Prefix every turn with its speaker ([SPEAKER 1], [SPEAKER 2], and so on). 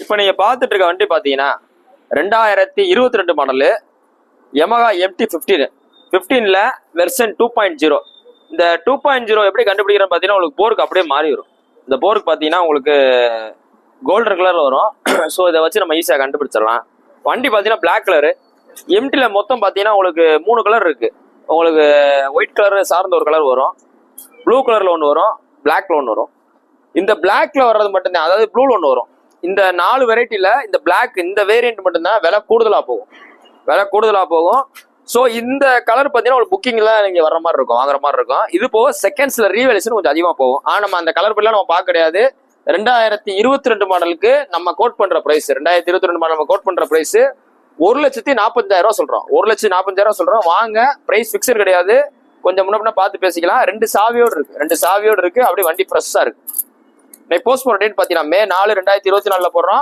[SPEAKER 1] இப்போ நீங்க பார்த்துட்டு இருக்க வண்டி பார்த்தீங்கன்னா 2022 மாடலு Yamaha MT-15 15ல வெர்ஷன் 2.0. இந்த 2.0 எப்படி கண்டுபிடிக்கிறேன்னு பார்த்தீங்கன்னா உங்களுக்கு போருக்கு அப்படியே மாறி வரும். இந்த போருக்கு பார்த்தீங்கன்னா உங்களுக்கு கோல்டன் கலர்ல வரும். ஸோ இதை வச்சு நம்ம ஈஸியாக கண்டுபிடிச்சிடலாம். வண்டி பார்த்தீங்கன்னா பிளாக் கலரு. எம்டில மொத்தம் பார்த்தீங்கன்னா உங்களுக்கு 3 கலர் இருக்கு. உங்களுக்கு ஒயிட் கலர் சார்ந்த ஒரு கலர் வரும், ப்ளூ கலர்ல ஒன்று வரும், பிளாக்ல ஒன்று வரும். இந்த பிளாக்ல வர்றது மட்டும்தான், அதாவது ப்ளூல ஒன்று வரும். இந்த 4 வெரைட்டில இந்த பிளாக் இந்த வேரியன்ட் மட்டும்தான் விலை கூடுதலாக போகும். ஸோ இந்த கலர் பார்த்தீங்கன்னா ஒரு புக்கிங்ல நீங்க வர்ற மாதிரி இருக்கும், வாங்குற மாதிரி இருக்கும். இது போக செகண்ட்ஸ்ல ரீவேல்யூஷன் கொஞ்சம் அதிகமாக போகும். ஆனால் நம்ம அந்த கலர் பல்லாம் நம்ம பார்க்க கிடையாது. 2022 மாடலுக்கு நம்ம கோட் பண்ற பிரைஸ், 2022 மாடல் நம்ம கோட் பண்ற பிரைஸ் 1,45,000 சொல்றோம். 1,45,000 சொல்றோம். வாங்க, பிரைஸ் பிக்சர் கிடையாது, கொஞ்சம் முன்ன பார்த்து பேசிக்கலாம். 2 சாவியோடு இருக்கு. அப்படியே வண்டி ஃப்ரெஷ்ஷா இருக்கு. போஸ்ட் போற டேட் பார்த்தீங்கன்னா May 4, 2024 போடுறோம்.